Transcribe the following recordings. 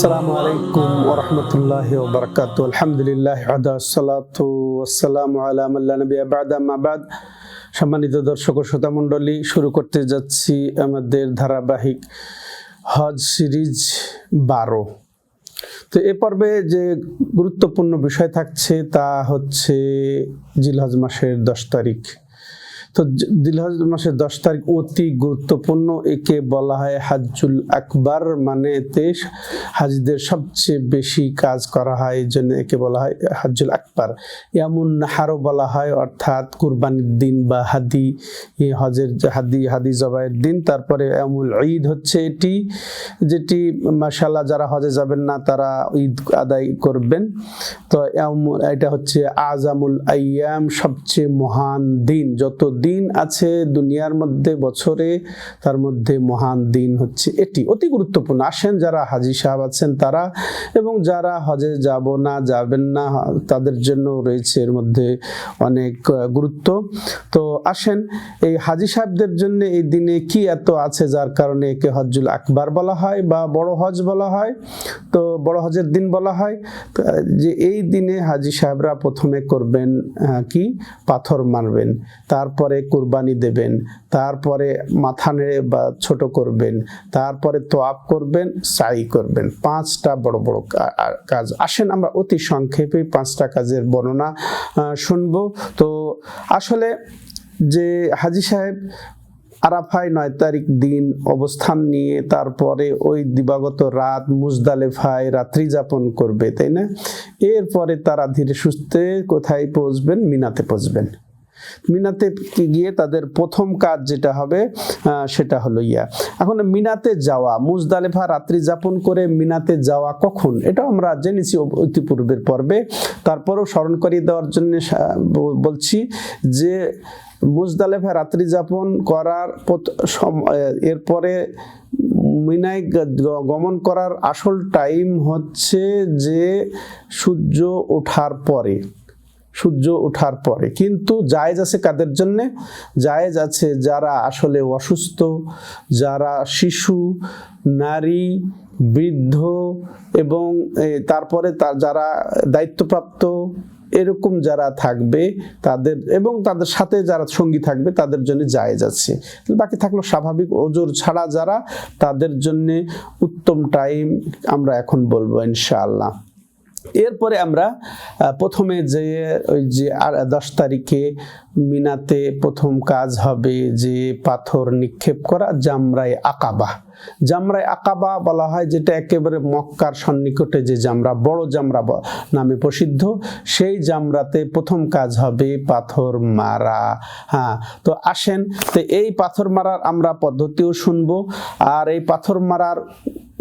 আসসালামু আলাইকুম ওয়া রাহমাতুল্লাহি ওয়া বারাকাতুহু। আলহামদুলিল্লাহ ওয়া সলাতু ওয়াসসালামু আলা মান লা নাবিয়্যা বা'দা, আম্মা বা'দ। সম্মানিত দর্শক ও শ্রোতা মণ্ডলী, শুরু করতে যাচ্ছি আমাদের ধারাবাহিক হজ সিরিজ 12। তো এ পর্বে যে গুরুত্বপূর্ণ বিষয় থাকছে তা হচ্ছে জিলহজ মাসের 10 তারিখ। তো জিলহজ মাসের 10 তারিখ অতি গুরুত্বপূর্ণ। একে বলা হয় হাজ্জুল আকবার, মানে এতে হাজিদের সবচেয়ে বেশি কাজ করা হয়, এই জন্য একে বলা হয় হাজ্জুল আকবার। ইয়ামুন নাহারও বলা হয়, অর্থাৎ কুরবানির দিন বা হজের হাদি জবাইয়ের দিন। তারপরে ইয়ামুল ঈদ হচ্ছে এটি, যেটি মাশাআল্লাহ যারা হজে যাবেন না তারা ঈদ আদায় করবেন। তো এটা হচ্ছে আজামুল আইয়াম, সবচেয়ে মহান দিন। যত দিন আছে দুনিয়ার মধ্যে বছরে, তার মধ্যে মহান দিন হচ্ছে এটি, অতি গুরুত্বপূর্ণ। আসেন যারা হাজি সাহেব আছেন তারা, এবং যারা হজে যাবেন না তাদের জন্য রয়েছে এর মধ্যে অনেক গুরুত্ব। তো আসেন এই হাজি সাহেবদের জন্য এই দিনে কি এত আছে যার কারণে একে হজ্জুল আকবার বলা হয় বা বড় হজ বলা হয়। তো বড় হজের দিন বলা হয় যে এই দিনে হাজি সাহেবরা প্রথমে করবেন কি, পাথর মারবেন, তারপরে কুরবানি দেবেন, তারপরে মাথা নেড়ে বা ছোট করবেন, তারপরে তোয়াব করবেন, সাই করবেন। 5টা বড় বড় কাজ। আসেন আমরা অতি সংক্ষেপে 5টা কাজের বর্ণনা শুনবো। তো আসলে যে হাজি সাহেব আরাফায় 9 তারিখ দিন অবস্থান নিয়ে তারপরে ওই দিবাগত রাত মুজদালেফায় রাত্রি যাপন করবে, তাই না? এরপরে তারা ধীরে সুস্থে কোথায় পৌঁছবেন? মিনাতে পৌঁছবেন। মিনাতে গিয়ে তাদের প্রথম কাজ যেটা হবে সেটা হলো এখন মিনাতে যাওয়া, মুজদালেফা রাত্রি যাপন করে মিনাতে যাওয়া কখন, এটা আমরা জেনেছি ইতিপূর্বের পর্বে। তারপরেও স্মরণ করিয়ে দেওয়ার জন্য বলছি যে মুজদালেফা রাত্রি যাপন করার এরপরে মিনায় গমন করার আসল টাইম হচ্ছে যে সূর্য ওঠার পরে। কিন্তু জায়েজ আছে কাদের জন্য? জায়েজ আছে যারা আসলে অসুস্থ, যারা শিশু, নারী, বৃদ্ধ, এবং তারপরে যারা দায়িত্বপ্রাপ্ত এরকম যারা থাকবে তাদের, এবং তাদের সাথে যারা সঙ্গী থাকবে তাদের জন্য জায়েজ আছে। বাকি থাকলো স্বাভাবিক ওজর ছাড়া যারা, তাদের জন্য উত্তম টাইম আমরা এখন বলবো ইনশাআল্লাহ। এরপরে আমরা প্রথমে যে 10 তারিখে মিনাতে প্রথম কাজ হবে যে পাথর নিক্ষেপ করা, জামরায়ে আকাবা বলা হয়, যেটা একেবারে মক্কার সন্নিকটে যে জামরা, বড় জামরা নামে প্রসিদ্ধ। সেই জামরাতে প্রথম কাজ হবে পাথর মারা। তো আসেন, তো এই পাথর মারার আমরা পদ্ধতিও শুনবো। আর এই পাথর মারার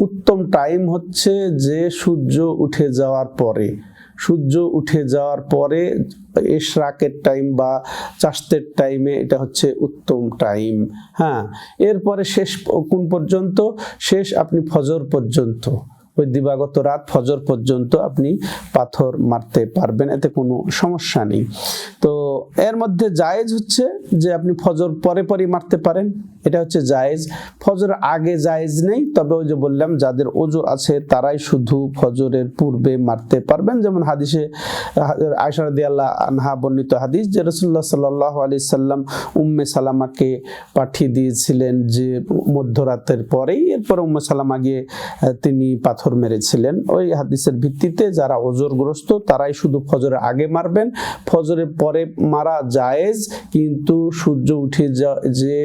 উত্তম টাইম হচ্ছে যে সূর্য উঠে যাওয়ার পরে ইশরাকের টাইম বা চাঁদের টাইমে, এটা হচ্ছে উত্তম টাইম। এরপরে শেষ কোন পর্যন্ত? শেষ আপনি ফজর পর্যন্ত, ওই দিবাগত রাত ফজর পর্যন্ত আপনি পাথর মারতে পারবেন, এতে কোনো সমস্যা নেই। তো এর মধ্যে জায়েজ হচ্ছে যে আপনি ফজর পরে মারতে পারেন, এটা হচ্ছে জায়েজ। ফজর আগে জায়েজ নেই, তবে ওই যে বললাম যাদের ওজর আছে তারাই শুধু ফজরের পূর্বে মারতে পারবেন। যেমন হাদিসে আয়েশা রাদিয়াল্লাহু আনহা বর্ণিত হাদিস যে রাসূলুল্লাহ সাল্লাল্লাহু আলাইহি সাল্লাম উম্মে সালামাকে পাঠিয়ে দিয়েছিলেন যে মধ্যরাতের পরেই, এরপর উম্মে সালামা গিয়ে তিনি পাথর মেরেছিলেন। ওই হাদিসের ভিত্তিতে যারা ওজরগ্রস্ত তারাই শুধু ফজরের আগে মারবেন, ফজরের পরে মারা জায়েজ, কিন্তু সূর্য উঠে যে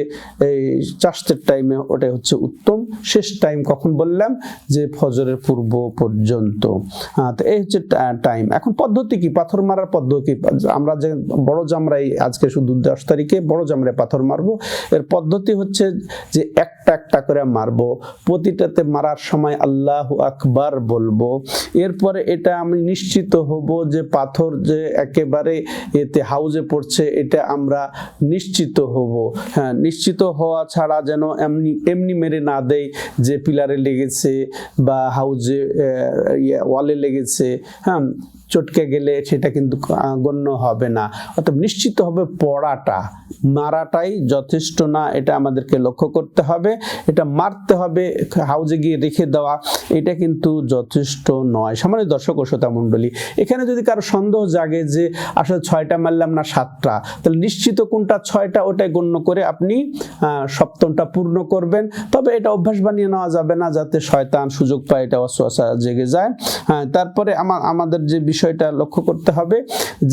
এই চাঁদের টাইমে ওটা হচ্ছে উত্তম। শেষ টাইম কখন বললাম? যে ফজরের পূর্ব পর্যন্ত। তো এই হচ্ছে টাইম। এখন পদ্ধতি কি, পাথর মারার পদ্ধতি? আমরা যে বড় জামরাই আজকে শুধু 10 তারিখে বড় জামরায় পাথর মারবো, এর পদ্ধতি হচ্ছে যে একটা একটা করে মারবো, প্রতিটাতে মারার সময় আল্লাহু আকবার বলবো। এরপরে এটা আমি নিশ্চিত হব যে পাথর যে একেবারে এতে হাউজে পড়ছে, এটা আমরা নিশ্চিত হব। হ্যাঁ, নিশ্চিত হওয়া ছাড়া যেন এমনি এমনি মেরে না দেয় যে পিলারে লেগেছে বা হাউজে ওয়ালে লেগেছে, হ্যাঁ, চটকে গেলে সেটা কিন্তু গণ্য হবে না। অর্থাৎ নিশ্চিত হবে পড়াটা, মারাটাই যথেষ্ট না, এটা আমাদেরকে লক্ষ্য করতে হবে। এটা মারতে হবে, হাউজে গিয়ে রেখে দেওয়া এটা কিন্তু যথেষ্ট নয়। সামান্য দর্শক ও শ্রোতা মণ্ডলী, এখানে যদি কারো সন্দেহ জাগে যে আসলে 6টা মারলাম না 7টা, তাহলে নিশ্চিত কোনটা 6টা ওটাই গণ্য করে আপনি 7মটা পূর্ণ করবেন। তবে এটা অভ্যাস বানিয়ে নেওয়া যাবে না, যাতে শয়তান সুযোগ পায়, এটা ওয়াসওয়াসা জেগে যায়। হ্যাঁ, তারপরে আমাদের যে বিষয়টা লক্ষ্য করতে হবে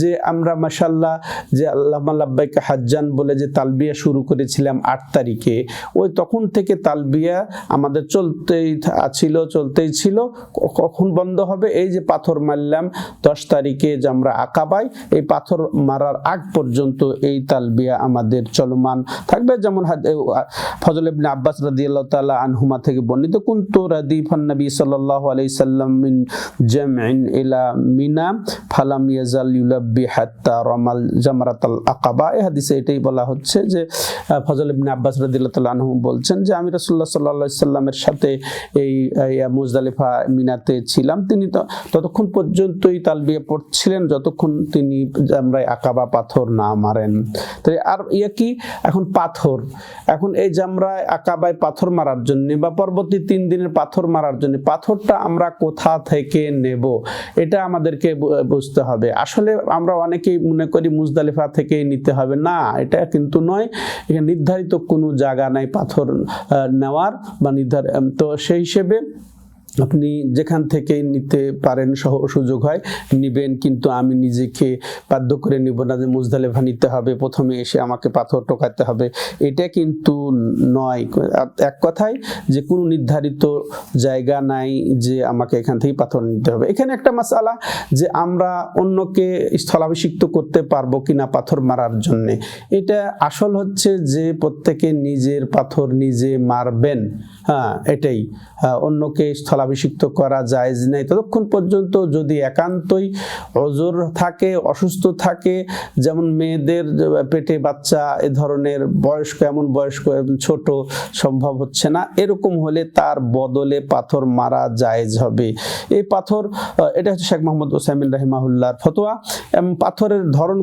যে আমরা মাশাআল্লাহ যে আল্লাহুম্মা লাব্বাইকা হাজ্জান বলে যে তালবিয়া শুরু করেছিলাম 8 তারিখে, ওই তখন থেকে তালবিয়া আমাদের চলতেই ছিল। কখন বন্ধ হবে? এই যে পাথর মারলাম 10 তারিখে যে আমরা আকাবায়, এই পাথর মারার আগ পর্যন্ত এই তালবিয়া আমাদের চলমান থাকবে। যেমন ফজল ইবনে আব্বাস রাদিয়াল্লাহু তাআলা আনহুমা থেকে বর্ণিত, কুনতু রাদিফান নবী সাল্লাল্লাহু আলাইহি সাল্লাম মিন জামইন ইলা মিনা ফালাম ইয়াজাল ইউলাব্বি হাত্তা রামাল জামরাতাল আকাবা। এই হাদিসে এটাই বলা হচ্ছে যে ফজল ইবনে আব্বাস রাদিয়াল্লাহু তাআলা আনহু বলছেন যে আমি রাসূলুল্লাহ সাল্লাল্লাহু আলাইহি সাল্লামের সাথে এই মুজদালিফা মিনাতে ছিলাম, তিনি ততক্ষণ পর্যন্তই তালবিয়া পড়ছিলেন যতক্ষণ তিনি জামরায়ে আকাবা পাথর না মারেন। তাই আর কি এখন পাথর, এখন এই জামরায়ে আকাবায় পাথর মারার জন্য বা পরবর্তী 3 দিনের পাথর মারার জন্য পাথরটা আমরা কোথা থেকে নেব, এটা আমাদেরকে বুঝতে হবে। আসলে আমরা অনেকেই মনে করি মুজদালিফা থেকেই নিতে হবে, না, এটা কিন্তু নয়। এখানে নির্ধারিত কোনো জায়গা নাই পাথর নেওয়ার বা তো সেই হিসেবে আপনি যেখান থেকে নিতে পারেন সুযোগ হয় নিবেন, কিন্তু আমি নিজেকে বাধ্য করে নিব না যে মুজদালিফা নিতে হবে, প্রথমে এসে আমাকে পাথর টোকাতে হবে, এটা কিন্তু নয়। এক কথায় যে কোনো নির্ধারিত জায়গা নাই যে আমাকে এখান থেকে পাথর নিতে হবে। এখানে একটা মাসআলা যে আমরা অন্যকে স্থলাভিষিক্ত করতে পারবো কিনা পাথর মারার জন্য, এটা আসল হচ্ছে যে প্রত্যেকে নিজের পাথর নিজে মারবেন। হ্যাঁ, এটাই, অন্যকে স্থলাভিষিক্ত করা জায়েজ নেই ততক্ষণ পর্যন্ত যদি একান্তই ওযর থাকে, অসুস্থ থাকে, যেমন মেয়েদের পেটে বাচ্চা, এ ধরনের বয়স্ক, এমন বয়স্ক ছোট সম্ভব হচ্ছে না, এরকম হলে তার বদলে পাথর মারা জায়েজ হবে। এই পাথর, এটা হচ্ছে শেখ মোহাম্মদ উসাইমিন রাহিমাহুল্লাহর ফতোয়া। পাথরের ধরন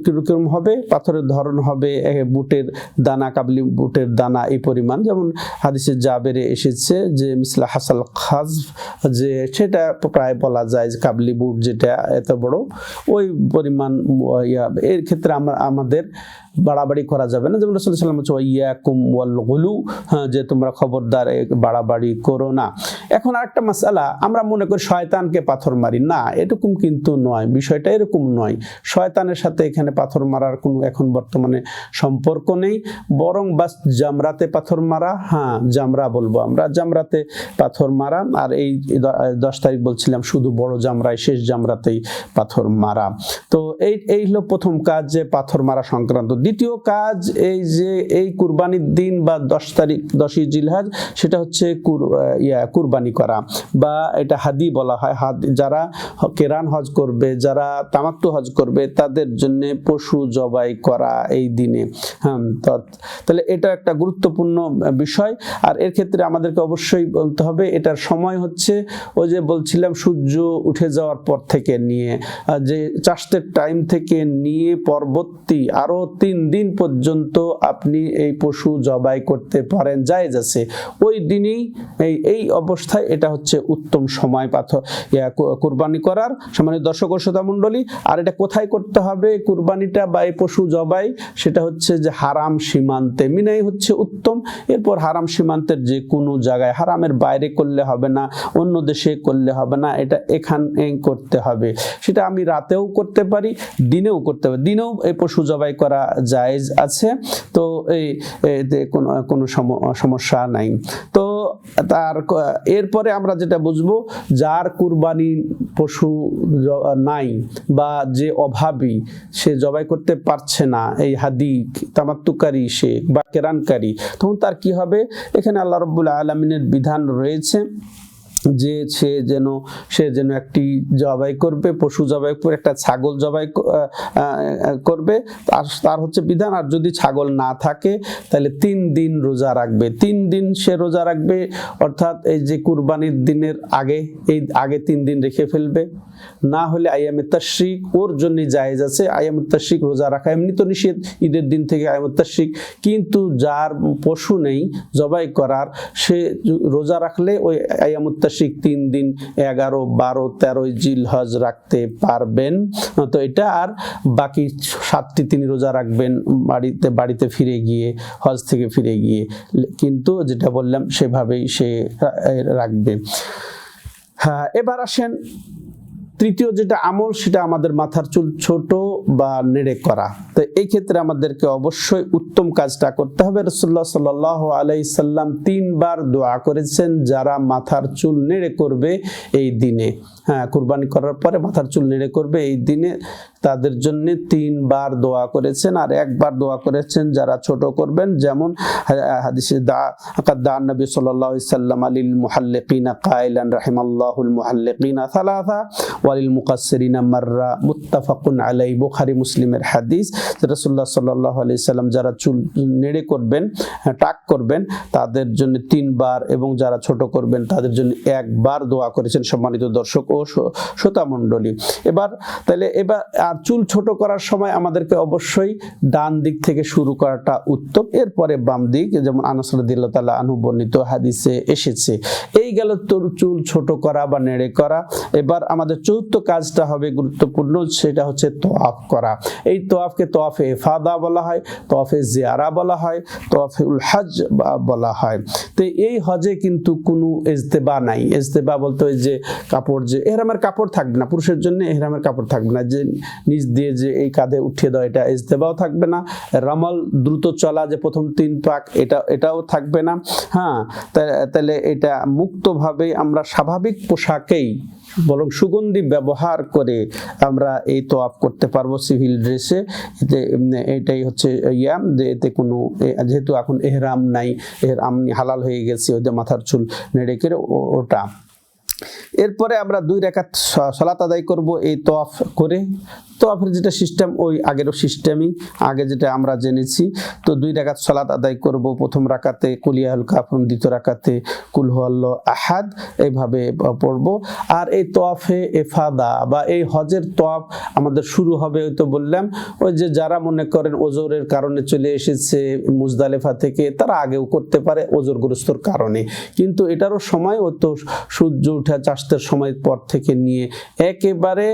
কিরকম হবে? পাথরের ধরন হবে বুটের দানা, কাবলি বুটের দানা এই পরিমাণ। যেমন হাদিসে জাবেরে এসেছে যে মিসলা হাসাল খাজ, যে সেটা প্রায় বলা যায় যে কাবলি বুট যেটা এত বড়, ওই পরিমাণ। এর ক্ষেত্রে আমাদের বাড়াবাড়ি করা যাবে না। যেমন রাসূল সাল্লাল্লাহু আলাইহি ওয়াসাল্লাম ইয়াকুম ওয়াল গুলু, যে তোমরা খবরদার বাড়াবাড়ি করো না। এখন আরেকটা মাসআলা, আমরা মনে করি শয়তানকে পাথর মারি, না, এরকম কিন্তু নয়, বিষয়টা এরকম নয়। শয়তানের সাথে এখানে পাথর মারার কোনো এখন বর্তমানে সম্পর্ক নেই, বরং বাস জামরাতে পাথর মারা। হ্যাঁ, জামরা বলবো আমরা, জামরাতে পাথর মারা। আর এই 10 তারিখ বলছিলাম শুধু বড় জামরায়, শেষ জামরাতেই পাথর মারা। তো এই হলো প্রথম কাজ, যে পাথর মারা সংক্রান্ত। দ্বিতীয় কাজ, এই যে এই কুরবানির দিন বা 10 তারিখ 10ই জিলহজ, সেটা হচ্ছে কুরবানি করা, বা এটা হাদি বলা হয়। যারা কেরান হজ করবে, যারা তামাত্তু হজ করবে, তাদের জন্য পশু জবাই করা এই দিনে। হ্যাঁ, তাহলে এটা একটা গুরুত্বপূর্ণ বিষয়। আর এর ক্ষেত্রে আমাদেরকে অবশ্যই বলতে হবে, এটার সময় হচ্ছে ওই যে বলছিলাম সূর্য উঠে যাওয়ার পর থেকে নিয়ে, যে চাষের টাইম থেকে নিয়ে পরবর্তী আরো 3 দিন পর্যন্ত আপনি এই পশু জবাই করতে পারেন, জায়েজ আছে। ওই দিনই এই অবস্থায় এটা হচ্ছে উত্তম সময় কুরবানি করার। সম্মানিত দর্শক ও শ্রোতা মণ্ডলী, আর এটা কোথায় করতে হবে কুরবানিটা বা এই পশু জবাই? সেটা হচ্ছে যে হারাম সীমান্তে, মিনাই হচ্ছে উত্তম। এরপর হারাম সীমান্তের যে কোনো জায়গায়, হারামের বাইরে করলে হবে না, অন্য দেশে করলে হবে না, এটা এখানে করতে হবে। সেটা আমি রাতেও করতে পারি, দিনেও করতে পারি, দিনেও এই পশু জবাই করা জায়েজ আছে। তো এই কোনো সমস্যা নাই। তো এরপরে আমরা যেটা বুঝবো, যার কুরবানি পশু নাই বা যে অভাবী, সে জবাই করতে পারছে না, এই হাদি তামাত্তুকারী সে বা কেরানকারী, তখন তার কি হবে? এখানে আল্লাহ রাব্বুল আলামিনের বিধান রয়েছে যে সে যেন একটি জবাই করবে, পশু জবাই করে, একটা ছাগল জবাই করবে, তার হচ্ছে বিধান। আর যদি ছাগল না থাকে তাহলে 3 দিন রোজা রাখবে। 3 দিন সে রোজা রাখবে, অর্থাৎ এই যে কুরবানির দিনের আগে 3 দিন রেখে ফেলবে। না হলে আইয়ামে তাশরিক ওর জন্য জায়েজ আছে। আইয়ামে তাশরিক রোজা রাখা এমনি তো নিষেধ, ঈদের দিন থেকে আইয়ামে তাশরিক, কিন্তু যার পশু নেই জবাই করার, সে রোজা রাখলে ওই আইয়ামে তাশরিক 3 দিন 11, 12, 13 জিলহজ রাখতে পারবেন। তো এটা আর বাকি 7টি তিনি রোজা রাখবেন বাড়িতে ফিরে গিয়ে, হজ থেকে ফিরে গিয়ে, কিন্তু যেটা বললাম সেভাবেই সে রাখবে। হ্যাঁ, এবার আসেন তৃতীয় যেটা আমল, সেটা আমাদের মাথার চুল ছোট বা নেড়ে করা। তো এই ক্ষেত্রে আমাদেরকে অবশ্যই উত্তম কাজটা করতে হবে। রাসূলুল্লাহ সাল্লাল্লাহু আলাইহি সাল্লাম 3 বার দোয়া করেছেন যারা মাথার চুল নেড়ে করবে এই দিনে, হ্যাঁ, কুরবানি করার পরে মাথার চুল নেড়ে করবে এই দিনে, তাদের জন্য 3 বার দোয়া করেছেন। আর 1 বার দোয়া করেছেন যারা ছোট করবেন, যেমন হাদিসে দান নবী সাল্লাল্লাহু আলাইহি সাল্লাম আলিল মুহাল্লিকিনা কাইলান রাহিমাল্লাহুল মুহাল্লিকিনা সালাসা ওয়ালিল মুকাসসিরিনা মাররা, মুত্তাফাকুন আলাইহি, বুখারী মুসলিমের হাদিস। রাসূলুল্লাহ সাল্লাল্লাহু আলাইহি সাল্লাম যারা চুল নেড়ে করবেন, টাক করবেন, তাদের জন্য 3 বার, এবং যারা ছোট করবেন তাদের জন্য 1 বার দোয়া করেছেন। সম্মানিত দর্শক ও শ্রোতা মণ্ডলী, এবার আর চুল ছোট করার সময় আমাদেরকে অবশ্যই ডান দিক থেকে শুরু করাটা উত্তম, এরপরে বাম দিক, যেমন আনাস রাদিয়াল্লাহু তাআলা আনহু বর্ণিত হাদিসে এসেছে। এই গেল চুল ছোট করা বা নেড়ে করা। এবার আমাদের চতুর্থ কাজটা হবে গুরুত্বপূর্ণ, সেটা হচ্ছে তওয়াফ করা। এই তওয়াফকে তওয়াফে ইফাদা বলা হয়, তওয়াফে জিয়ারা বলা হয়, তওয়াফুল হজ বলা হয়। তো এই হজে কিন্তু কোনো ইজতেবা নাই। ইজতেবা বলতে ওই যে কাপড়, যে ইহরামের কাপড় থাকবে না, পুরুষের জন্য ইহরামের কাপড় থাকবে না, যে নিচ দিয়ে যে এই কাঁধে উঠিয়ে দেওয়া, এটা ইজতেবাও থাকবে না। রামাল, দ্রুত চলা, যে প্রথম 3 পাক, এটাও থাকবে না। হ্যাঁ, তাহলে এটা মুক্তভাবে আমরা স্বাভাবিক পোশাকেই, বরং সুগন্ধি ব্যবহার করে আমরা এই তওয়াফ করতে পারবো সিভিল ড্রেসে। এটাই হচ্ছে যে এতে কোনো, যেহেতু এখন এহরাম নাই, আমনি হালাল হয়ে গেছে, ওদের মাথার চুল নেড়ে করে ওটা। এরপরে আমরা 2 রাকাত সালাত আদায় করব এই তওয়াফ করে। তওয়াফের যেটা সিস্টেম, ওই আগেরও সিস্টেমই, আগে যেটা আমরা জেনেছি। তো 2 রাকাত সালাত আদায় করব। প্রথম রাকাতে কুল ইয়া আল কাফিরুন, দ্বিতীয় রাকাতে কুল হুয়াল্লাহু আহাদ, এইভাবে পড়ব। আর এই তওয়াফে ইফাদা বা এই হজের তওয়াফ আমাদের শুরু হবে, ওই তো বললাম, ওই যে যারা মনে করেন ওজরের কারণে চলে এসেছে মুজদালিফা থেকে, তারা আগেও করতে পারে ওজরগ্রস্তর কারণে, কিন্তু এটারও সময় ও তো সূর্য উঠা চাষতের সময় পর থেকে নিয়ে একেবারে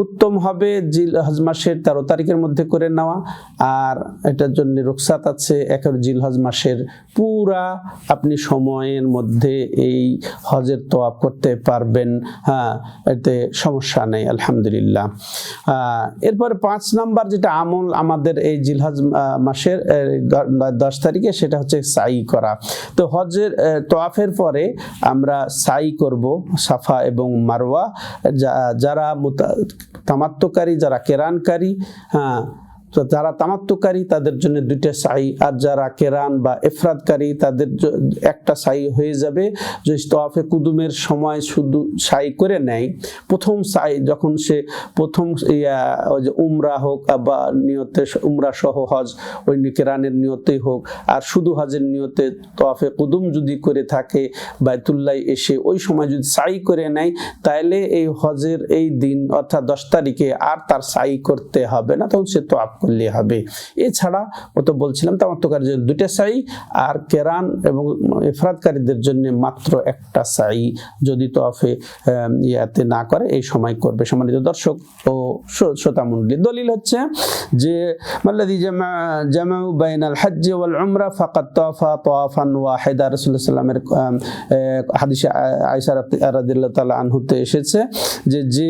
উত্তম হবে জিলহজ মাসের 13 তারিখের মধ্যে করে নেওয়া। আর এটার জন্য রুখসাত আছে, জিলহজ মাসের পুরা আপনি সময়ের মধ্যে এই হজের তওয়াফ করতে পারবেন। হ্যাঁ, এতে সমস্যা নেই, আলহামদুলিল্লাহ। এরপরে 5 নাম্বার যেটা আমল আমাদের এই জিলহজ মাসের 10 তারিখে, সেটা হচ্ছে সাই করা। তো হজের তওয়াফের পরে আমরা সাই করব সাফা এবং মারওয়া। যারা তামাত্তুকারী, যারা কেরানকারী, হ্যাঁ, তো যারা তামাত্তুকারী তাদের জন্য 2টা সাই, আর যারা কেরান বা ইফরাদকারী তাদের একটা সাই হয়ে যাবে। যদি তওয়াফে কুদুমের সময় শুধু সাই করে নেয়, প্রথম সাই যখন সে প্রথম ওই যে উমরা হোক বা নিয়তে উমরা সহ হজ, ওই কেরানের নিয়তেই হোক, আর শুধু হজের নিয়তে তওয়াফে কুদুম যদি করে থাকে, বাইতুল্লাহ এসে ওই সময় যদি সাই করে নেয়, তাহলে এই হজের এই দিন অর্থাৎ 10 তারিখে আর তার সাই করতে হবে না, তখন সে তওয়াফ করলে হবে। এছাড়া ও তো বলছিলাম তামাত্তুকারীর জন্য 2টা সাই, আর কেরান এবং ইফরাদকারীদের জন্য মাত্র একটা সাই, যদি তওয়াফে ইয়াতে না করে এই সময় করবে। সম্মানিত দর্শক ও শ্রোতা মণ্ডলী, দলিল হচ্ছে যে মাল্লাযী জামাউ বাইনাল হজ্জ ওয়াল উমরা ফাকাদ তাওয়াফা তাওয়াফান ওয়াহিদা। রাসূলুল্লাহ সাল্লাল্লাহু আলাইহি ওয়াসাল্লামের হাদিসে আয়েশা রাদিয়াল্লাহু তাআলা আনহুতে এসেছে যে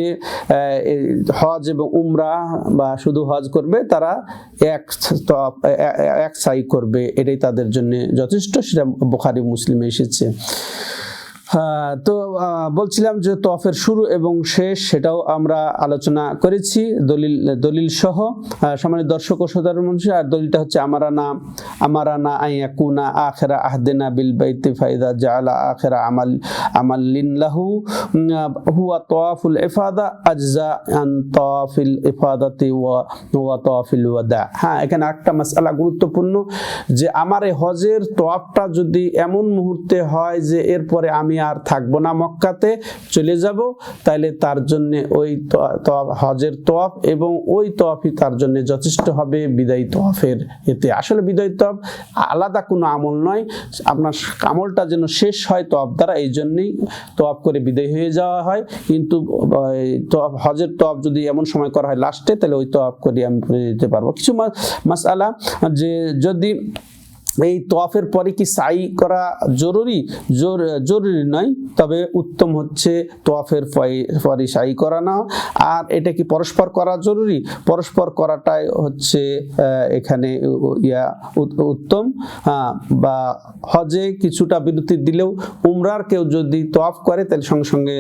হজ এবং উমরা বা শুধু হজ করবে, তার তারা এক সাই করবে, এটাই তাদের জন্য যথেষ্ট। সেটা বুখারী মুসলিমে এসেছে। তো বলছিলাম যে তওয়াফের শুরু এবং শেষ সেটাও আমরা আলোচনা করেছি দলিল সহ। সম্মানিত দর্শক ও শ্রোতার মানুষ, আর দলিলটা হচ্ছে আমারানা আইয়াকুনা আখিরা আহদিনা বিল বাইতি ফাইদা জাআলা আখিরা আমালিন লাহু হুয়া তাওয়াফুল ইফাদা আজজা আন তাওয়াফিল ইফাদাতি ওয়া তাওয়াফিল ওয়াদা। হ্যাঁ, এখানে একটা মাসআলা গুরুত্বপূর্ণ যে আমার এই হজের তওয়াফটা যদি এমন মুহূর্তে হয় যে এরপরে আমি আর থাকবো না, মক্কাতে চলে যাব, তাহলে তার জন্য ওই হজের তওয়াফ এবং ওই তওয়াফই তার জন্য যথেষ্ট হবে বিদায়ী তওয়াফের। এতে আসলে বিদায়ী তওয়াফ আলাদা কোনো আমল নয়, আপনার আমলটা যেন শেষ হয় তওয়াফ দ্বারা, এই জন্যই তওয়াফ করে বিদায় হয়ে যাওয়া হয়। কিন্তু হজের তওয়াফ যদি এমন সময় করা হয় লাস্টে, তাহলে ওই তওয়াফ করে আমি যেতে পারবো। কিছু মাসআলা যে যদি এই তওয়াফের পরে কি সাই করা জরুরি নয়, তবে উত্তম হচ্ছে তওয়াফের পরে সাই করা না। আর এটা কি পরস্পর করা জরুরি? পরস্পর করাটাই হচ্ছে এখানে উত্তম। বা হজে কিছুটা বিরতি দিলেও উমরার কেউ যদি তওয়াফ করে তাহলে সঙ্গে সঙ্গে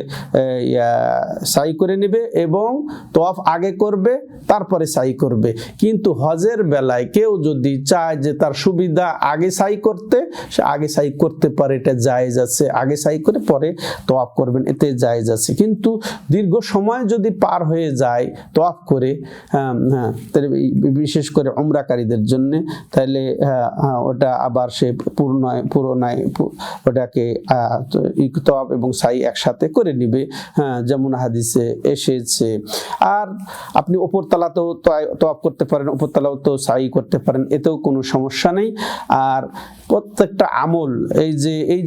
সাই করে নেবে এবং তওয়াফ আগে করবে তারপরে সাই করবে। কিন্তু হজের বেলায় কেউ যদি চায় যে তার সুবিধা আগে সাই করতে, সে আগে সাই করতে পারে, এটা জায়েজ আছে। আগে সাই করে পরে তওয়াফ করবেন, এতে জায়েজ আছে। কিন্তু দীর্ঘ সময় যদি পার হয়ে যায় তওয়াফ করে, বিশেষ করে উমরাকারীদের জন্য, তাহলে ওটা আবার সে পুরোনায় ওটাকে তওয়াফ এবং সাই একসাথে করে নিবে, যেমন হাদিসে এসেছে। আর আপনি উপর তলাতেও তওয়াফ করতে পারেন, উপর তলাও তো সাই করতে পারেন, এতেও কোনো সমস্যা নেই। আর প্রত্যেকটা আমল এই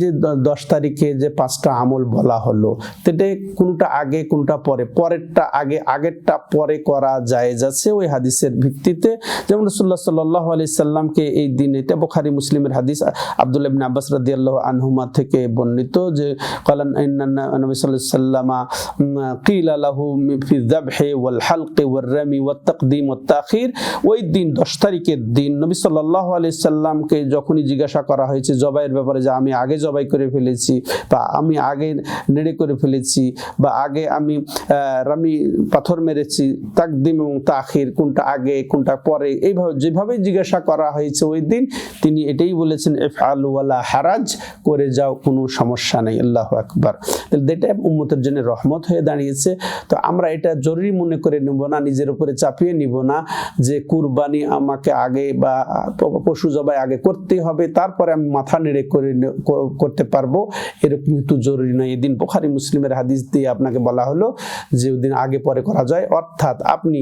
যে 10 তারিখে যে 5টা আমল বলা হলো, সেটা কোনটা আগে কোনটা পরে, পরেরটা আগে আগেরটা পরে করা জায়েজ আছে ওই হাদিসের ভিত্তিতে। যেমন রাসূলুল্লাহ সাল্লাল্লাহু আলাইহি সাল্লামকে এই দিনে, এটা বুখারী মুসলিমের হাদিস, আব্দুল্লাহ ইবনে আব্বাস রাদিয়াল্লাহু আনহুমা থেকে বর্ণিত যে ক্বালান ইন্না নবী সাল্লাল্লাহু আলাইহি ওয়াসাল্লাম কিলা লাহু ফি যাবহি ওয়াল হালকি ওয়ার রামি ওয়াত তাকদীম ওয়াত তাখির। ওই দিন 10 তারিখের দিন নবী সাল্লাল্লাহু আলাইহি সাল্লামকে যখনই জিজ্ঞাসা করা হয়েছে জবাইয়ের ব্যাপারে, যে আমি আগে জবাই করে ফেলেছি বা আমি আগে নেড়ে করে ফেলেছি বা আগে আমি রামি পাথর মেরেছি, তাকদীম এবং তাখির কোনটা আগে কোনটা পরে, এইভাবে যেভাবে জিজ্ঞাসা করা হয়েছে ওই দিন তিনি এটাই বলেছেন, ইফআলু ওয়ালা হারাজ, করে যাও, কোনো সমস্যা নেই। আল্লাহু আকবার। তাহলে এটা উম্মতের জন্য রহমত হয়ে দাঁড়িয়েছে। তো আমরা এটা জরুরি মনে করে নেব না, নিজের উপরে চাপিয়ে নিব না যে কুরবানি আমাকে আগে বা পশু জবাই আগে করতে হবে, তারপরে আমি মাথা নেড়ে করতে পারবো, এরকম কিন্তু জরুরি নয়। এদিন বুখারী মুসলিমের হাদিস দিয়ে আপনাকে বলা হলো যে ওই দিন আগে পরে করা যায়। অর্থাৎ আপনি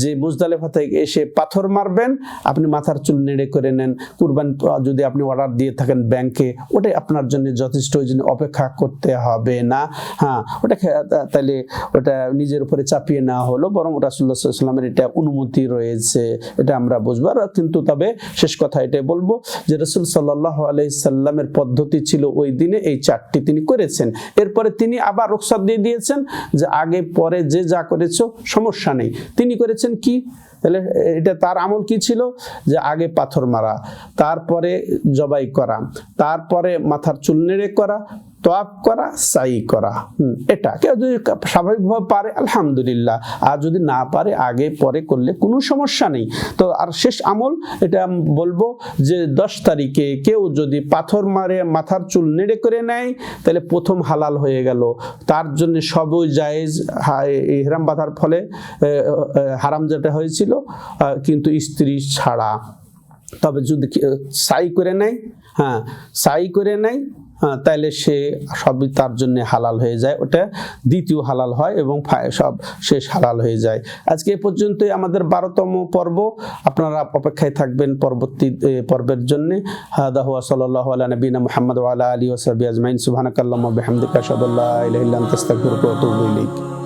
যে মুজদালিফা থেকে এসে পাথর মারবেন, আপনি মাথার চুল নেড়ে করে নেন। কুরবানি যদি আপনি অর্ডার দিয়ে থাকেন ব্যাংকে, ওটাই আপনার জন্য যথেষ্ট, ওই জন্য অপেক্ষা করতে হবে না। ওটা তাহলে ওটা নিজের উপরে চাপিয়ে না হলো, বরং রাসূলুল্লাহ সাল্লাল্লাহু আলাইহি ওয়াসাল্লামের এটা অনুমতি রয়েছে, এটা আমরা বুঝবো। আর কিন্তু তবে শেষ কথা এটাই বলবো যে রাসূল সাল্লাল্লাহু আলাইহি সাল্লামের পদ্ধতি ছিল ওই দিনে এই 4টি তিনি করেছেন। এরপরে তিনি আবার রুখসাত দিয়ে দিয়েছেন যে আগে পরে যে যা করেছো সমস্যা নেই। তিনি করেছেন কি? তাহলে এটা তার আমল কি ছিল? যে আগে পাথর মারা, তারপরে জবাই করা, তারপরে মাথার চুল নেড়ে করা, তওয়াফ করা, সাই করা। এটা কেউ যদি স্বাভাবিকভাবে পারে আলহামদুলিল্লাহ, আর যদি না পারে আগে পরে করলে কোনো সমস্যা নেই। তো আর শেষ আমল এটা বলবো যে 10 তারিখে কেউ যদি পাথর মারে, মাথার চুল নেড়ে করে নেয়, তাহলে প্রথম হালাল হয়ে গেল, তার জন্য সবই জায়েজ। ইহরাম বাঁধার ফলে হারাম যেটা হয়েছিল, কিন্তু স্ত্রী ছাড়া। তবে যদি সাই করে নেয়, সাই করে নেয়, তাইলে সে সবই তার জন্য হালাল হয়ে যায়, ওটা দ্বিতীয় হালাল হয় এবং সব শেষ হালাল হয়ে যায়। আজকে এ পর্যন্তই আমাদের 12তম পর্ব। আপনারা অপেক্ষায় থাকবেন পরবর্তী পর্বের জন্য। হাদা হুয়া সাল্লাল্লাহু আলা নবিনা মুহাম্মদ ওয়া আলা আলিহি ওয়া সাহবিহি আজমাইন। সুবহানাকাল্লাহুম্মা ওয়া বিহামদিকা আশহাদু আল্লা ইলাহা ইল্লা আনতা আস্তাগফিরুকা ওয়া আতুবু ইলাইক।